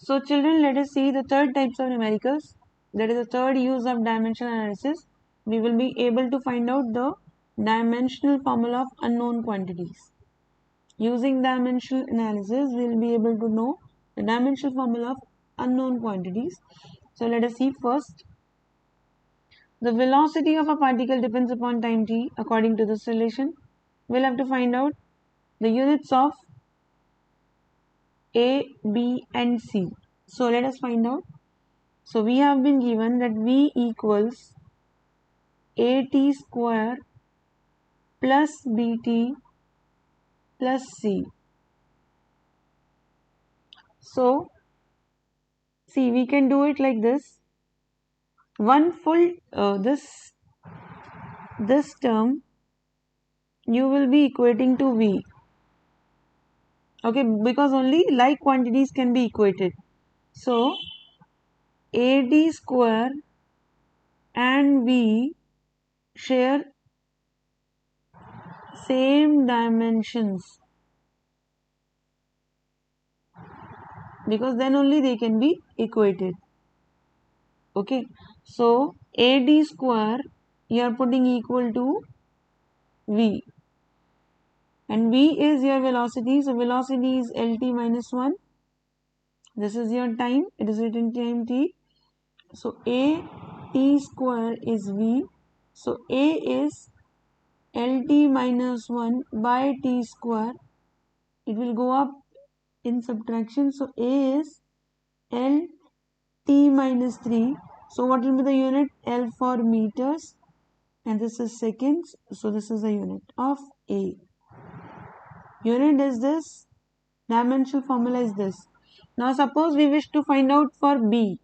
So children, let us see the third types of numericals. That is the third use of dimensional analysis. We will be able to find out the dimensional formula of unknown quantities. Using dimensional analysis, we will be able to know the dimensional formula of unknown quantities. So let us see first. The velocity of a particle depends upon time t according to this relation. We'll have to find out the units of A, B and C. So let us find out. So we have been given that V equals AT square plus BT plus C. So see, we can do it like this. One full this term you will be equating to V. Okay, because only like quantities can be equated. So AD square and V share same dimensions, because then only they can be equated. Okay, so AD square you are putting equal to V, and V is your velocity. So velocity is LT minus 1. This is your time. It is written time t. So A t square is V. So A is LT minus 1 by t square. It will go up in subtraction. So A is LT minus 3. So what will be the unit? L for meters. And this is seconds. So this is the unit of A. Unit is this. Dimensional formula is this. Now suppose we wish to find out for B.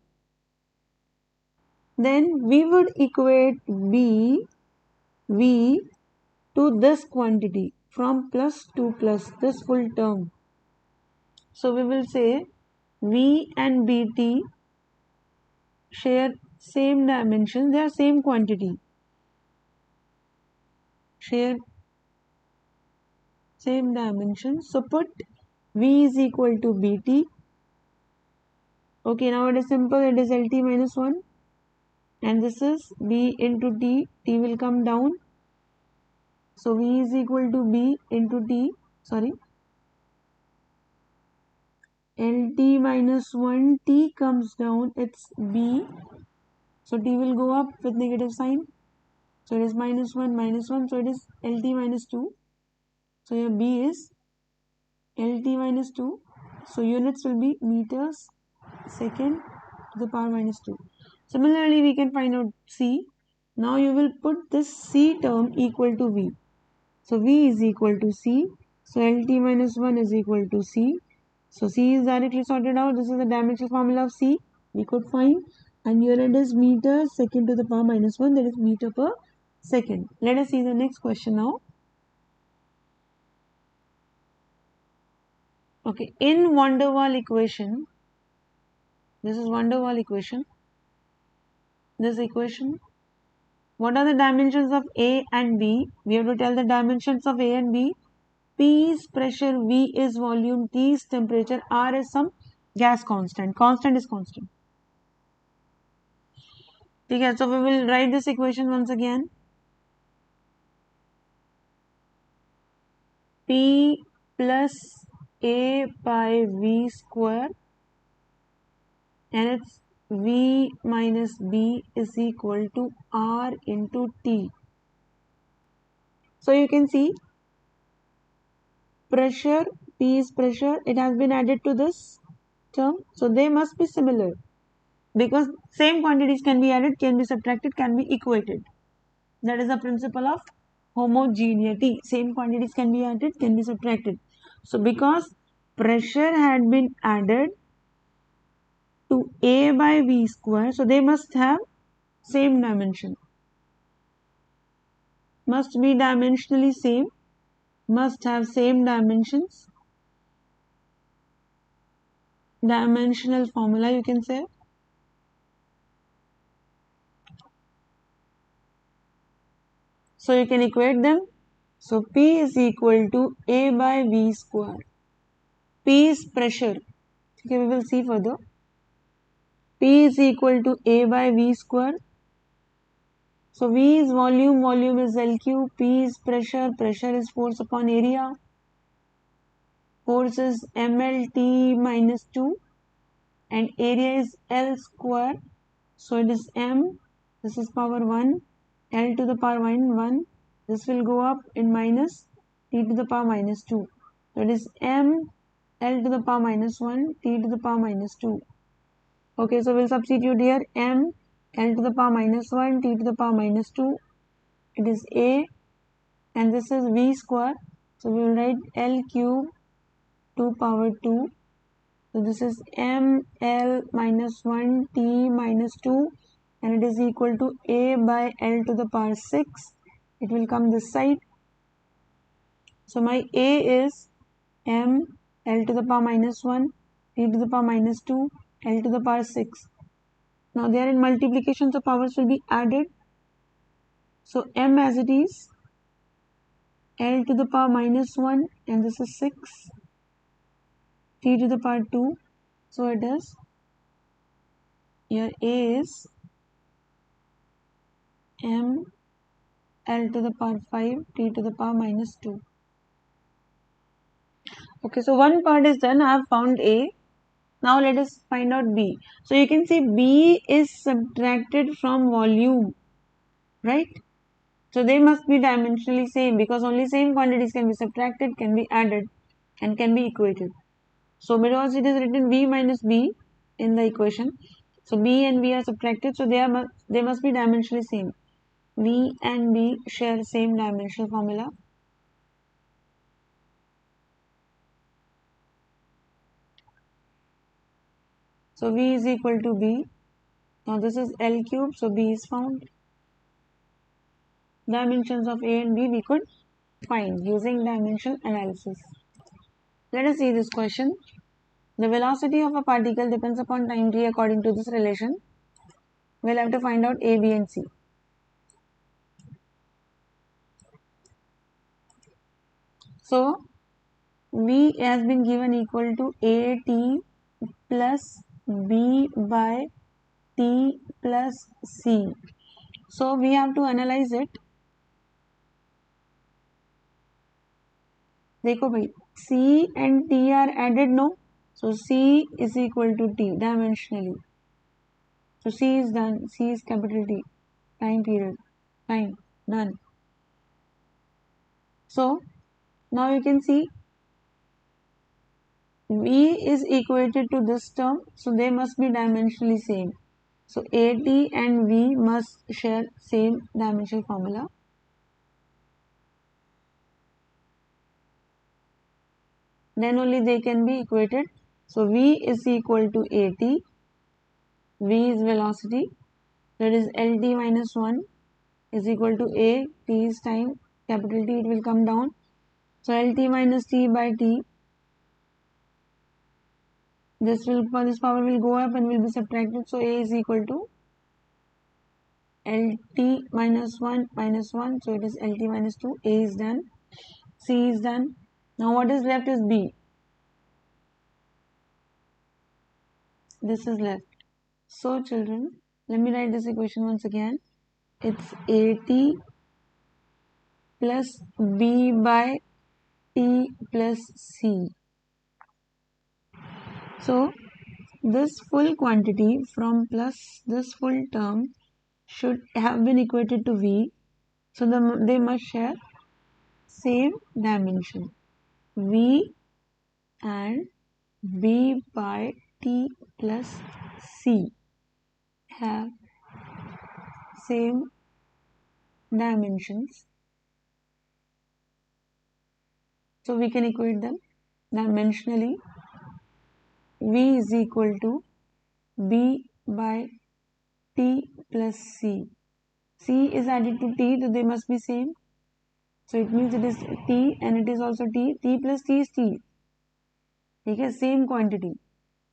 Then we would equate B, V to this quantity from plus to plus, this full term. So we will say V and BT share same dimensions, they are same quantity. Share same dimensions. So put V is equal to BT. Okay, now it is simple, it is LT minus 1. And this is B into T, T will come down. So V is equal to B into T, LT minus 1, T comes down, it's B. So T will go up with negative sign. So it is minus 1, so it is LT minus 2. So your B is LT minus 2. So units will be meters second to the power minus 2. Similarly, we can find out C. Now you will put this C term equal to V. So V is equal to C. So LT minus 1 is equal to C. So C is directly sorted out. This is the dimensional formula of C we could find. And unit is meter second to the power minus 1. That is meter per second. Let us see the next question now. Okay, in van der Waal equation, this is van der Waal equation. This equation, what are the dimensions of A and B? We have to tell the dimensions of A and B. P is pressure, V is volume, T is temperature, R is some gas constant. Constant is constant. Okay, so we will write this equation once again. P plus A by V square, and it's V minus B is equal to R into T. So you can see pressure, P is pressure, it has been added to this term. So they must be similar, because same quantities can be added, can be subtracted, can be equated. That is the principle of homogeneity. Same quantities can be added, can be subtracted. So because pressure had been added to A by V square, so they must have same dimension. Must be dimensionally same, must have same dimensions. Dimensional formula you can say. So you can equate them. So P is equal to A by V square. P is pressure. Okay, we will see further. P is equal to A by V square. So V is volume, volume is L cube, P is pressure, pressure is force upon area. Force is MLT minus 2 and area is L square. So it is M, this is power 1, L to the power 1. This will go up in minus T to the power minus 2. So it is M, L to the power minus 1, T to the power minus 2. Okay, so we'll substitute here M, L to the power minus 1, T to the power minus 2. It is A and this is V square. So we will write L cube 2 power 2. So this is M L minus 1 T minus 2 and it is equal to A by L to the power 6. It will come this side. So my A is M L to the power minus 1 T to the power minus 2 L to the power 6. Now they are in multiplication, so powers will be added. So M as it is, L to the power minus 1 and this is 6, T to the power 2. So it is, here A is M L to the power 5, T to the power minus 2. Okay, so one part is done. I have found A. Now let us find out B. So you can see B is subtracted from volume, right? So they must be dimensionally same because only same quantities can be subtracted, can be added and can be equated. So because it is written V minus B in the equation. So B and B are subtracted, so they must be dimensionally same. V and B share same dimensional formula. So V is equal to B. Now this is L cube, so B is found. Dimensions of A and B we could find using dimensional analysis. Let us see this question. The velocity of a particle depends upon time t according to this relation. We'll have to find out A, B and C. So V has been given equal to AT plus B by T plus C. So we have to analyze it. देखो भाई, C and T are added, no? So C is equal to T dimensionally. So C is done. C is capital T. Time period. Time. Done. So now you can see V is equated to this term. So they must be dimensionally same. So AT and V must share same dimensional formula. Then only they can be equated. So V is equal to AT. V is velocity. That is LT minus 1 is equal to A. T is time. Capital T, it will come down. So LT minus T by T. This power will go up and will be subtracted. So A is equal to LT minus 1 minus 1. So it is LT minus 2. A is done. C is done. Now what is left is B. This is left. So children, let me write this equation once again. It's AT plus B by T plus C. So this full quantity from plus this full term should have been equated to V. So they must share same dimension. V and B by T plus C have same dimensions. So we can equate them dimensionally. V is equal to B by T plus C. C is added to T, so they must be same. So it means it is T and it is also T. T plus T is T. Okay, same quantity.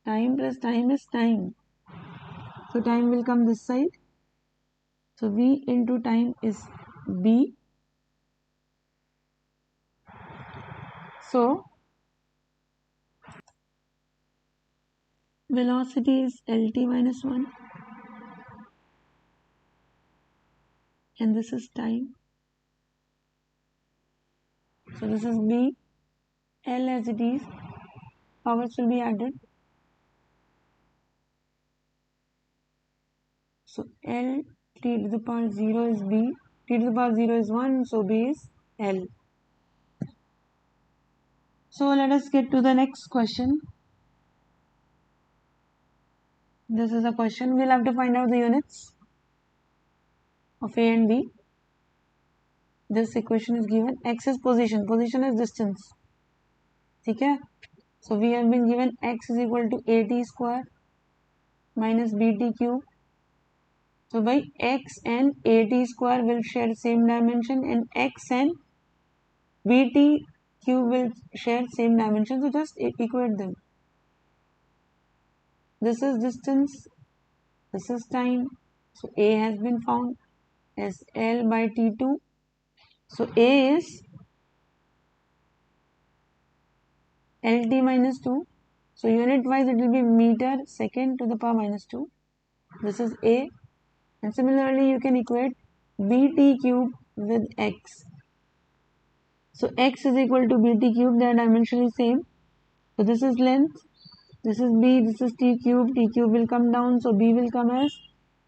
Time plus time is time. So time will come this side. So V into time is B. So velocity is lt minus 1 and this is time. So this is b, l as it is, powers will be added. So L t to the power 0 is b, t to the power 0 is 1, so b is L. So let us get to the next question. This is a question. We'll have to find out the units of A and B. This equation is given. X is position. Position is distance. Okay? So we have been given x is equal to at square minus bt cube. So by x and at square will share same dimension and x and bt cube will share same dimension. So just equate them. This is distance. This is time. So A has been found as L by T2. So A is LT minus 2. So unit wise it will be meter second to the power minus 2. This is A. And similarly you can equate BT cube with X. So X is equal to BT cube, they are dimensionally same. So this is length. This is B, this is T cube. T cube will come down. So B will come as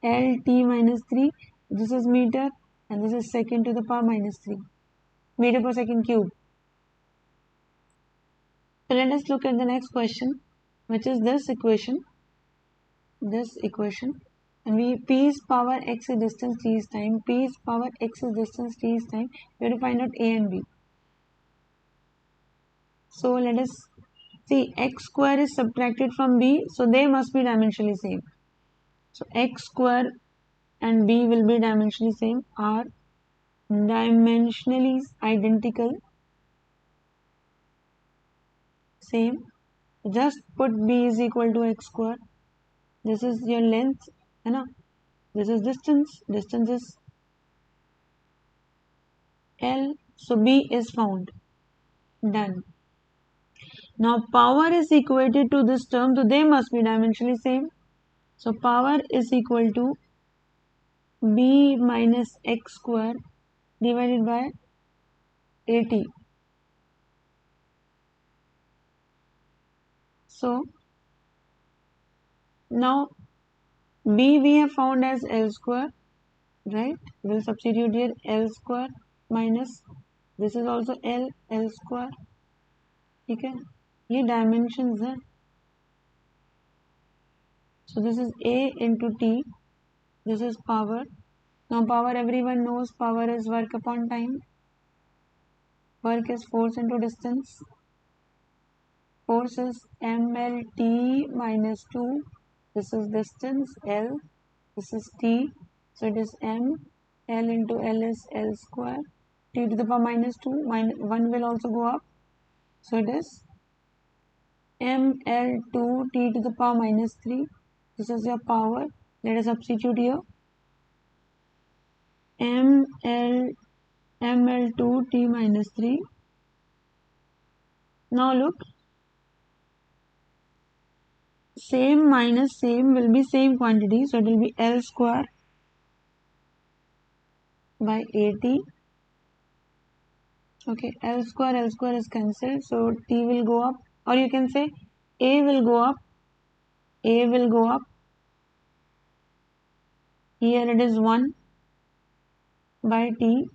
LT minus 3. This is meter and this is second to the power minus 3. Meter per second cube. So let us look at the next question, which is this equation. And P is power x is distance, T is time. P is power x is distance, T is time. We have to find out A and B. So let us see, x square is subtracted from B, so they must be dimensionally same. So x square and B will be dimensionally same, are dimensionally identical, same. Just put B is equal to x square. This is your length, है ना? This is distance. Distance is L. So B is found. Done. Now power is equated to this term, so they must be dimensionally same. So power is equal to B minus x square divided by 80. So now B we have found as L square, right? We'll substitute here L square minus this is also L square. Okay, ये dimensions है. So this is A into T. This is power. Now power, everyone knows power is work upon time. Work is force into distance. Force is mlt minus 2. This is distance L. This is T. So it is m. L into L is L square. T to the power minus 2. 1 will also go up. So it is ml2 T to the power minus 3. This is your power. Let us substitute here. ml2 T minus 3. Now look. Same minus same will be same quantity. So it will be L square by 80. Okay, L square is cancelled. So T will go up. Or you can say A will go up. A will go up. Here it is 1 by T.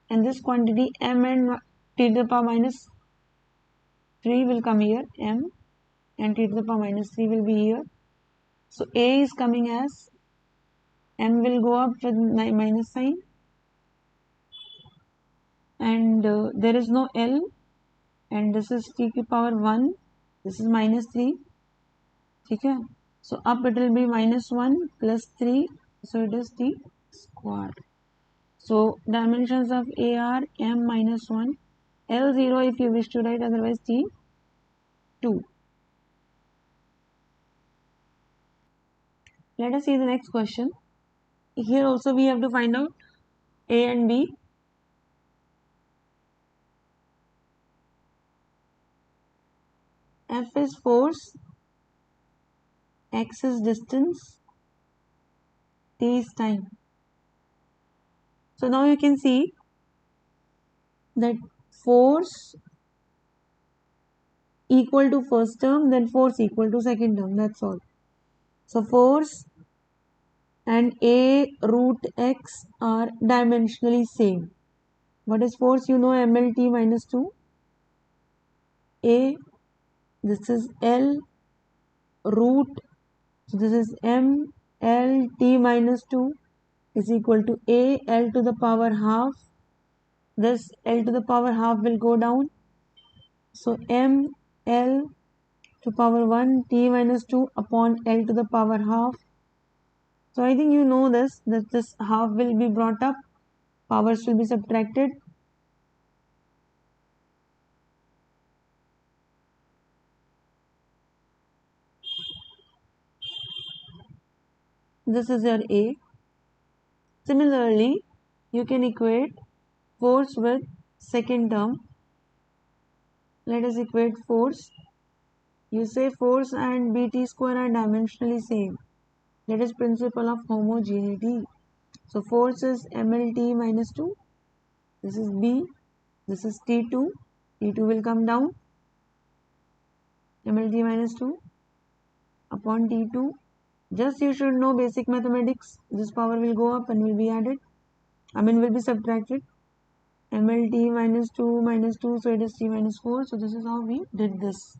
And this quantity M and T to the power minus 3 will come here. M and T to the power minus 3 will be here. So A is coming as M will go up with minus sign. And there is no L. And this is T to the power 1. This is minus 3. Okay. So up it will be minus 1 plus 3. So it is T square. So dimensions of A are M minus 1. L0 if you wish to write, otherwise T 2. Let us see the next question. Here also we have to find out A and B. F is force x is distance, t is time. So now you can see that force equal to first term, then force equal to second term, that's all. So force and a root x are dimensionally same. What is force? You know mlt minus 2. A, this is L root, so this is m L t minus 2 is equal to a L to the power half. This L to the power half will go down. So m L to power 1 t minus 2 upon L to the power half. So I think you know this, that this half will be brought up, powers will be subtracted. This is your A. Similarly, you can equate force with second term. Let us equate force. You say force and bt square are dimensionally same. That is principle of homogeneity. So force is mlt minus 2. This is B. This is T2. T2 will come down. mlt minus 2 upon T2. Just you should know basic mathematics. This power will go up and will be added. Will be subtracted. mlt minus 2 minus 2. So it is t minus 4. So this is how we did this.